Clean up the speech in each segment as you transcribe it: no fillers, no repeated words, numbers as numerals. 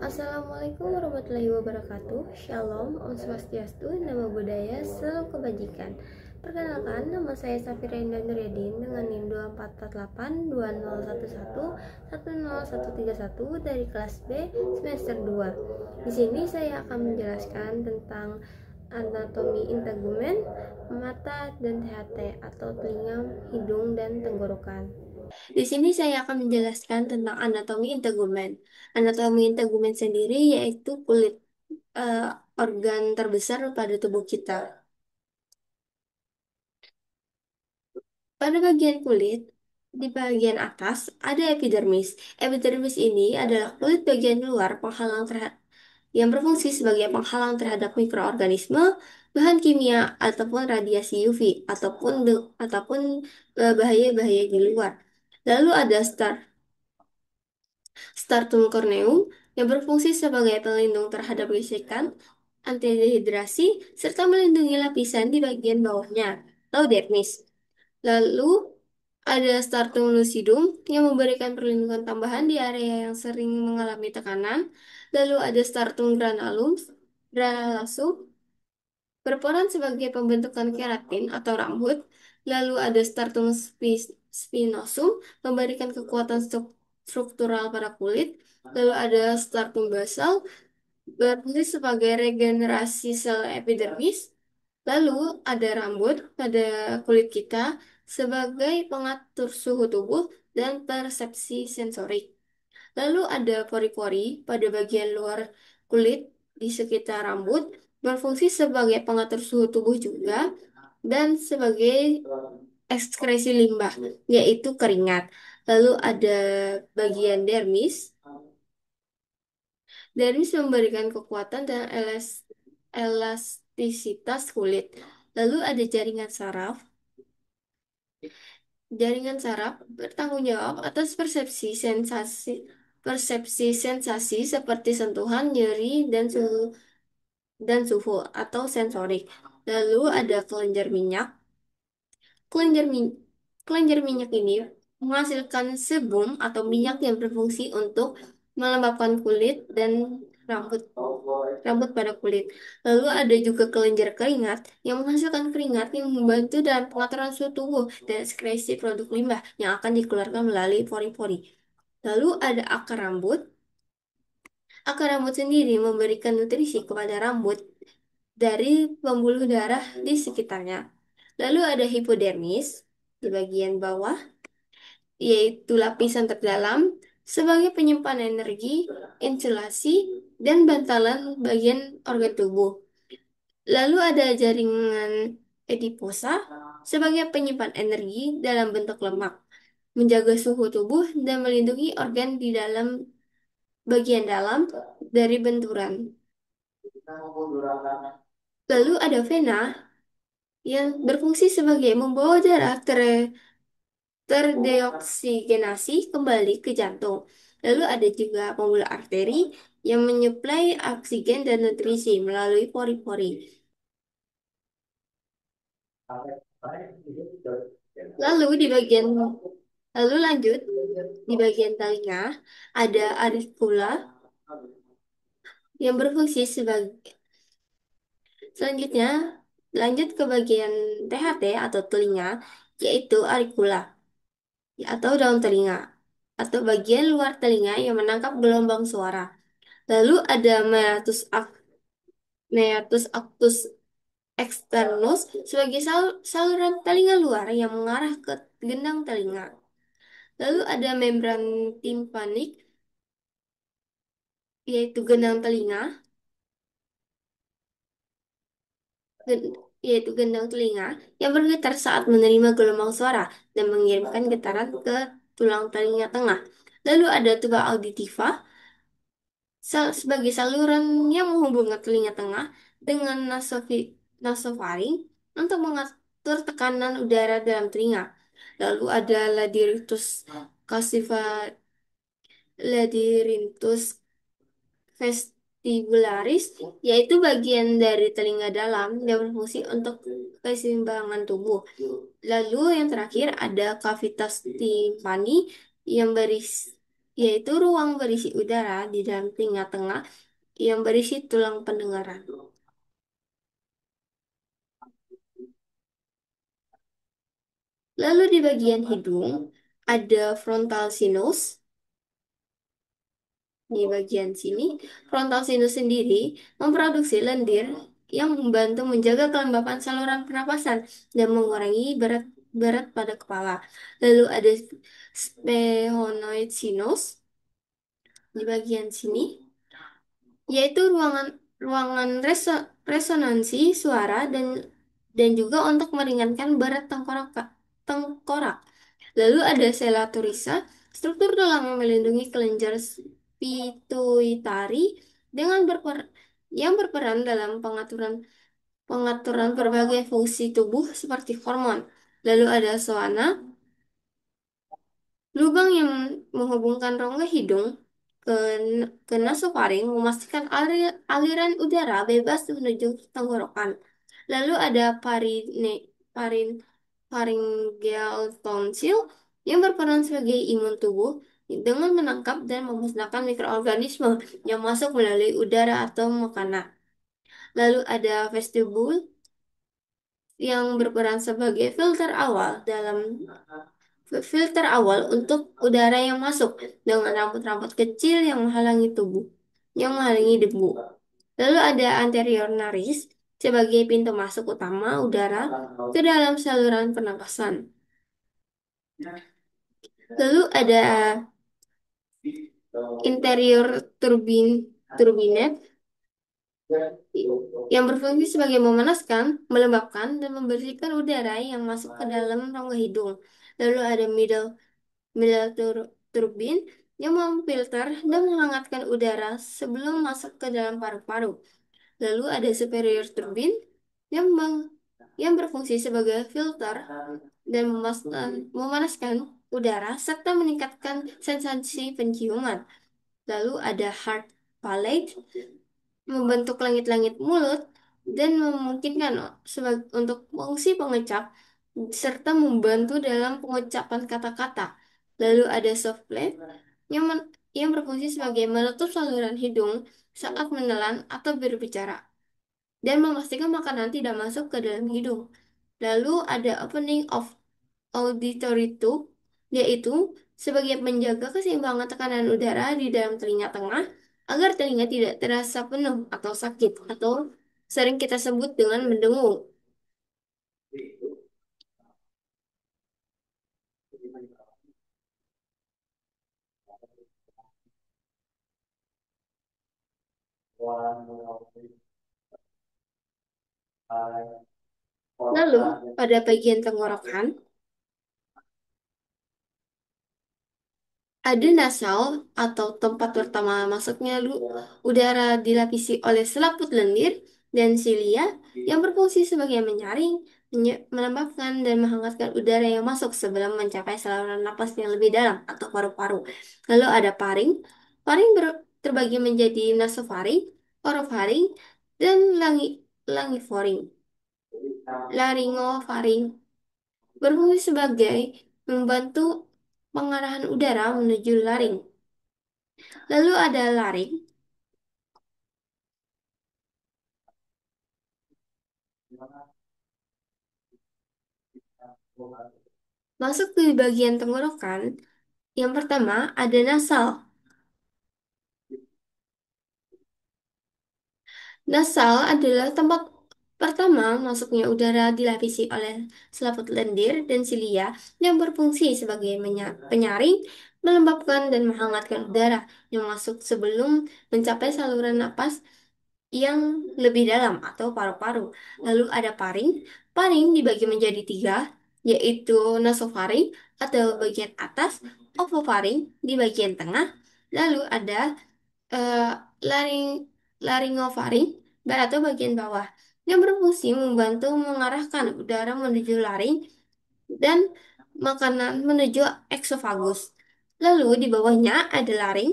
Assalamualaikum warahmatullahi wabarakatuh. Shalom, Om Swastiastu, Namo Buddhaya, Salam Kebajikan. Perkenalkan, nama saya Safira Indah Nuryadin dengan NIM 2488-2011-10131 dari kelas B semester 2. Di sini saya akan menjelaskan tentang anatomi integumen, mata dan THT atau telinga, hidung, dan tenggorokan. Di sini saya akan menjelaskan tentang anatomi integumen. Anatomi integumen sendiri yaitu kulit eh, organ terbesar pada tubuh kita. Pada bagian kulit, di bagian atas ada epidermis. Epidermis ini adalah kulit bagian luar penghalang terhadap yang berfungsi sebagai penghalang terhadap mikroorganisme, bahan kimia ataupun radiasi UV ataupun bahaya-bahaya di luar. Lalu ada Stratum corneum yang berfungsi sebagai pelindung terhadap gesekan, anti dehidrasi, serta melindungi lapisan di bagian bawahnya, atau dermis. Lalu ada stratum lucidum yang memberikan perlindungan tambahan di area yang sering mengalami tekanan. Lalu ada stratum granulosa berperan sebagai pembentukan keratin atau rambut. Lalu ada stratum spinosum memberikan kekuatan struktural pada kulit. Lalu ada stratum basal berfungsi sebagai regenerasi sel epidermis. Lalu ada rambut pada kulit kita sebagai pengatur suhu tubuh dan persepsi sensorik. Lalu ada pori-pori pada bagian luar kulit di sekitar rambut berfungsi sebagai pengatur suhu tubuh juga dan sebagai ekskresi limbah, yaitu keringat. Lalu ada bagian dermis. Dermis memberikan kekuatan dan elastisitas kulit. Lalu ada jaringan saraf. Jaringan saraf bertanggung jawab atas persepsi sensasi seperti sentuhan, nyeri, dan suhu atau sensorik. Lalu ada kelenjar minyak. Kelenjar, min- kelenjar minyak ini menghasilkan sebum atau minyak yang berfungsi untuk melembabkan kulit dan rambut rambut pada kulit. Lalu ada juga kelenjar keringat yang menghasilkan keringat yang membantu dalam pengaturan suhu tubuh dan ekskresi produk limbah yang akan dikeluarkan melalui pori-pori. Lalu ada akar rambut. Akar rambut sendiri memberikan nutrisi kepada rambut dari pembuluh darah di sekitarnya. Lalu ada hipodermis di bagian bawah, yaitu lapisan terdalam sebagai penyimpan energi, insulasi, dan bantalan bagian organ tubuh. Lalu ada jaringan adiposa sebagai penyimpan energi dalam bentuk lemak, menjaga suhu tubuh dan melindungi organ di dalam bagian dalam dari benturan. Lalu ada vena yang berfungsi sebagai membawa darah terdeoksigenasi kembali ke jantung. Lalu ada juga pembuluh arteri yang menyuplai oksigen dan nutrisi melalui pori-pori. Lalu di bagian Lalu lanjut di bagian telinga ada auricula yang berfungsi sebagai selanjutnya lanjut ke bagian THT atau telinga yaitu auricula atau daun telinga atau bagian luar telinga yang menangkap gelombang suara. Lalu ada meatus actus externus sebagai saluran telinga luar yang mengarah ke gendang telinga. Lalu ada membran timpanik yaitu gendang telinga gen- yaitu gendang telinga yang bergetar saat menerima gelombang suara dan mengirimkan getaran ke tulang telinga tengah. Lalu ada tuba auditiva sebagai saluran yang menghubungkan telinga tengah dengan nasofaring untuk mengatur tekanan udara dalam telinga. Lalu ada labyrinthus vestibularis, yaitu bagian dari telinga dalam yang berfungsi untuk keseimbangan tubuh. Lalu yang terakhir ada cavitas timpani yang yaitu ruang berisi udara di dalam telinga tengah yang berisi tulang pendengaran. Lalu di bagian hidung ada frontal sinus. Di bagian sini, frontal sinus sendiri memproduksi lendir yang membantu menjaga kelembapan saluran pernapasan dan mengurangi berat berat pada kepala. Lalu ada sphenoid sinus di bagian sini, yaitu ruangan ruangan resonansi suara dan juga untuk meringankan berat tengkorak. Lalu ada sela turisa, struktur tulang yang melindungi kelenjar pituitari dengan yang berperan dalam pengaturan pengaturan berbagai fungsi tubuh seperti hormon. Lalu ada soana, lubang yang menghubungkan rongga hidung ke, ke nasofaring memastikan aliran udara bebas menuju tenggorokan. Lalu ada parin, pharyngeal tonsil yang berperan sebagai imun tubuh dengan menangkap dan memusnahkan mikroorganisme yang masuk melalui udara atau makanan. Lalu ada vestibul yang berperan sebagai filter awal untuk udara yang masuk dengan rambut-rambut kecil yang menghalangi debu. Lalu ada anterior naris sebagai pintu masuk utama udara ke dalam saluran pernapasan. Lalu ada interior turbinet yang berfungsi sebagai memanaskan, melembabkan, dan membersihkan udara yang masuk ke dalam rongga hidung. Lalu ada middle turbin yang memfilter dan menghangatkan udara sebelum masuk ke dalam paru-paru. Lalu ada superior turbin yang yang berfungsi sebagai filter dan memanaskan udara serta meningkatkan sensasi penciuman. Lalu ada heart palate membentuk langit-langit mulut dan memungkinkan untuk fungsi pengecap serta membantu dalam pengucapan kata-kata. Lalu ada soft plate yang berfungsi sebagai menutup saluran hidung saat menelan atau berbicara dan memastikan makanan tidak masuk ke dalam hidung. Lalu ada opening of auditory tube, yaitu sebagai penjaga keseimbangan tekanan udara di dalam telinga tengah agar telinga tidak terasa penuh atau sakit atau sering kita sebut dengan mendengung. Lalu pada bagian tenggorokan ada nasal atau tempat pertama masuknya udara dilapisi oleh selaput lendir dan silia yang berfungsi sebagai menyaring, melembabkan dan menghangatkan udara yang masuk sebelum mencapai saluran napas yang lebih dalam atau paru-paru. Lalu ada paring. Paring terbagi menjadi nasofaring, orofaring, dan langifaring. Laringofaring berfungsi sebagai membantu pengarahan udara menuju laring. Lalu ada laring, masuk ke bagian tenggorokan. Yang pertama ada nasal. Nasal adalah tempat pertama masuknya udara dilapisi oleh selaput lendir dan silia yang berfungsi sebagai penyaring, melembabkan dan menghangatkan udara yang masuk sebelum mencapai saluran napas yang lebih dalam atau paru-paru. Lalu ada paring. Paring dibagi menjadi tiga, yaitu nasofaring atau bagian atas, ovofaring di bagian tengah, lalu ada eh, laring laringofaring atau bagian bawah yang berfungsi membantu mengarahkan udara menuju laring dan makanan menuju eksofagus. Lalu di bawahnya ada laring.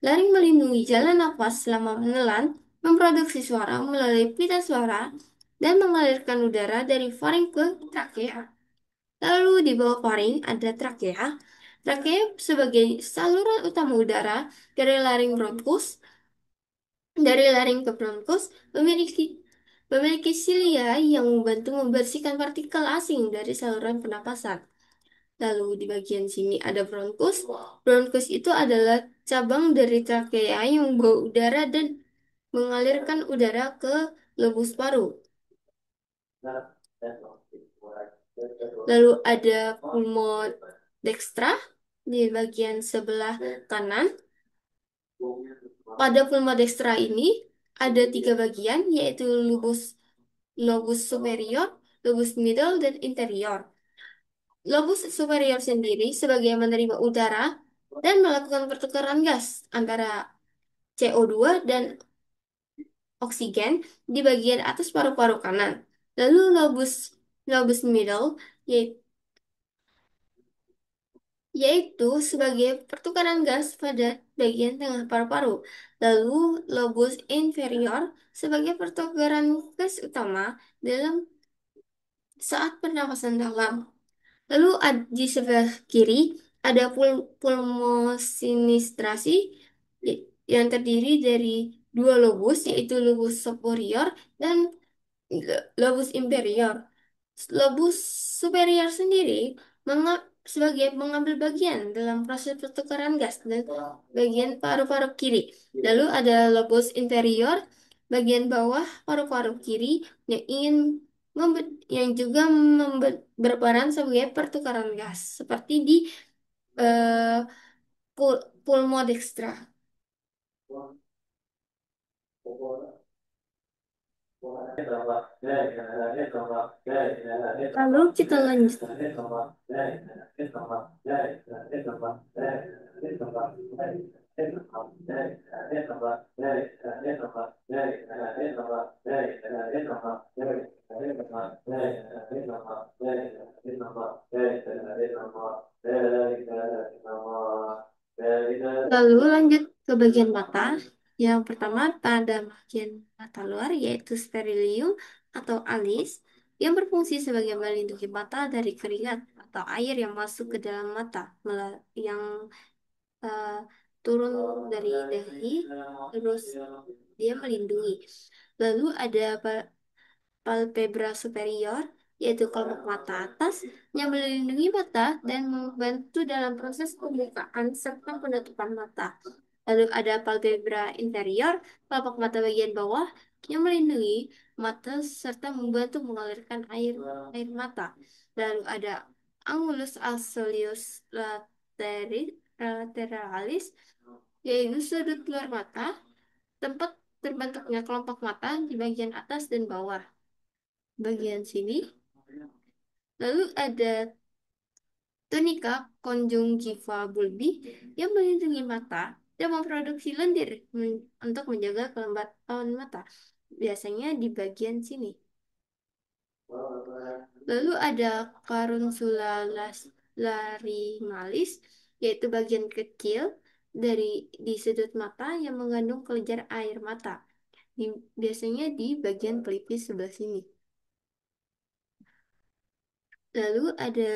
Laring melindungi jalan nafas selama menelan, memproduksi suara melalui pita suara, dan mengalirkan udara dari faring ke trakea. Lalu di bawah faring ada trakea. Trakea sebagai saluran utama udara dari laring bronkus, dari laring ke bronkus memiliki memiliki silia yang membantu membersihkan partikel asing dari saluran pernapasan. Lalu di bagian sini ada bronkus. Bronkus itu adalah cabang dari trakea yang membawa udara dan mengalirkan udara ke lobus paru. Lalu ada pulmodextra di bagian sebelah kanan. Pada pulmodextra ini ada tiga bagian, yaitu lobus lobus superior, lobus middle, dan interior. Lobus superior sendiri sebagai menerima udara dan melakukan pertukaran gas antara CO2 dan oksigen di bagian atas paru-paru kanan. Lalu lobus lobus middle yaitu yaitu sebagai pertukaran gas pada bagian tengah paru-paru. Lalu lobus inferior sebagai pertukaran gas utama dalam saat pernapasan dalam. Lalu di sebelah kiri ada pulmosinistrasi yang terdiri dari dua lobus, yaitu lobus superior dan lobus inferior. Lobus superior sendiri sebagai mengambil bagian dalam proses pertukaran gas dan bagian paru-paru kiri. Lalu ada lobus inferior, bagian bawah paru-paru kiri yang ingin yang juga berperan sebagai pertukaran gas, seperti di eh, pulmodextra. Lalu kita lanjut. Lalu lanjut ke bagian mata. Yang pertama pada bagian mata luar yaitu sterilium atau alis yang berfungsi sebagai melindungi mata dari keringat atau air yang masuk ke dalam mata yang eh, turun dari dahi terus dia melindungi. Lalu ada palpebra superior, yaitu kelopak mata atas yang melindungi mata dan membantu dalam proses pembukaan serta penutupan mata. Lalu ada palpebra inferior, kelopak mata bagian bawah yang melindungi mata serta membantu mengalirkan air mata. Lalu ada angulus alveolus lateralis, yaitu sudut luar mata, tempat terbentuknya kelopak mata di bagian atas dan bawah bagian sini. Lalu ada tunika conjunctiva bulbi yang melindungi mata dan memproduksi lendir untuk menjaga kelembapan mata. Biasanya di bagian sini. Lalu ada caruncula larimalis, yaitu bagian kecil di sudut mata yang mengandung kelenjar air mata. Biasanya di bagian pelipis sebelah sini. Lalu ada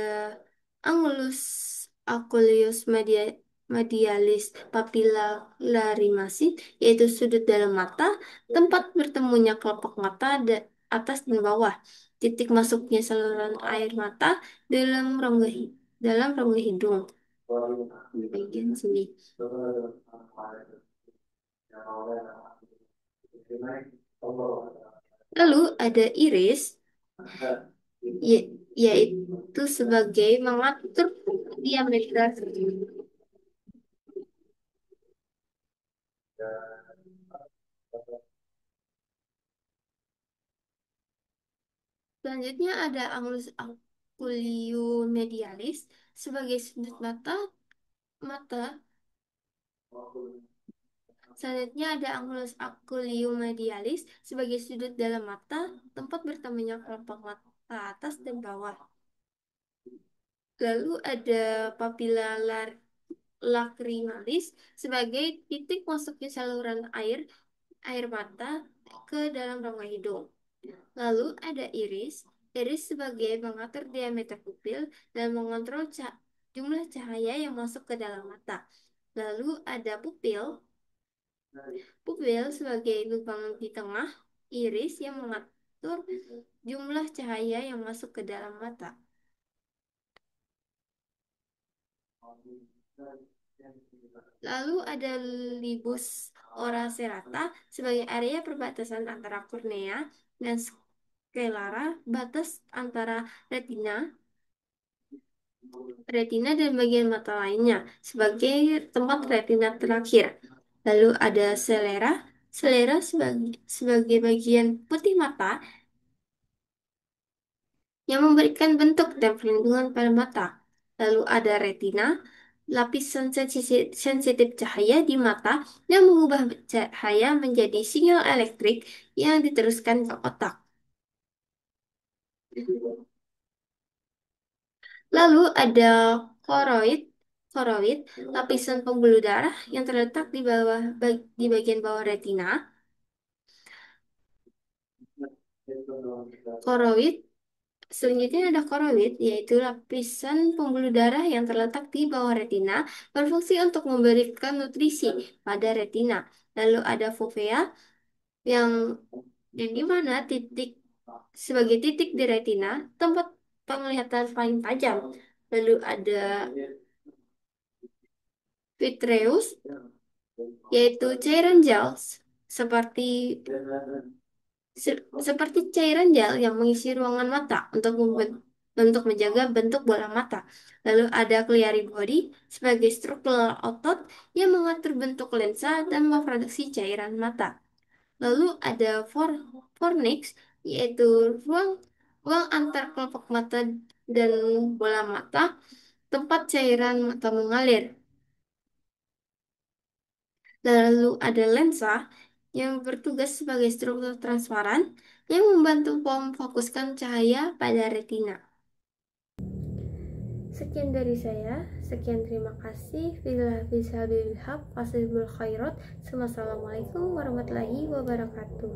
Angulus oculeus medialis papilla yaitu sudut dalam mata, tempat bertemunya kelopak mata atas dan bawah, titik masuknya saluran air mata dalam dalam rongga hidung. Di bagian sini. Lalu ada iris, yaitu sebagai mengatur diameter. Selanjutnya ada angulus oculiomedialis sebagai sudut mata. Selanjutnya ada angulus oculiomedialis sebagai sudut dalam mata, tempat bertemunya kelopak mata atas dan bawah. Lalu ada papilla lacrimalis sebagai titik masuknya saluran air mata ke dalam rongga hidung. Lalu ada iris. Iris sebagai pengatur diameter pupil dan mengontrol jumlah cahaya yang masuk ke dalam mata. Lalu ada pupil. Pupil sebagai lubang di tengah iris yang mengatur jumlah cahaya yang masuk ke dalam mata. Lalu ada libus ora serrata sebagai area perbatasan antara kornea dan sclera, batas antara retina, retina dan bagian mata lainnya sebagai tempat retina terakhir. Lalu ada selera, selera sebagai bagian putih mata yang memberikan bentuk dan perlindungan pada mata. Lalu ada retina, lapisan sensitif cahaya di mata yang mengubah cahaya menjadi sinyal elektrik yang diteruskan ke otak. Lalu ada koroid, koroid, lapisan pembuluh darah yang terletak di bawah di bagian bawah retina. Koroid, selanjutnya ada koroid, yaitu lapisan pembuluh darah yang terletak di bawah retina, berfungsi untuk memberikan nutrisi pada retina. Lalu ada fovea yang di mana titik sebagai titik di retina, tempat penglihatan paling tajam. Lalu ada vitreous, yaitu cairan gel seperti seperti cairan gel yang mengisi ruangan mata untuk menjaga bentuk bola mata. Lalu ada ciliary body sebagai struktur otot yang mengatur bentuk lensa dan memproduksi cairan mata. Lalu ada fornix, yaitu ruang ruang antar kelopak mata dan bola mata, tempat cairan mata mengalir. Lalu ada lensa yang bertugas sebagai struktur transparan yang membantu memfokuskan cahaya pada retina. Sekian dari saya, sekian terima kasih. Billah bisabil haq, fasibul khairat. Wassalamualaikum warahmatullahi wabarakatuh.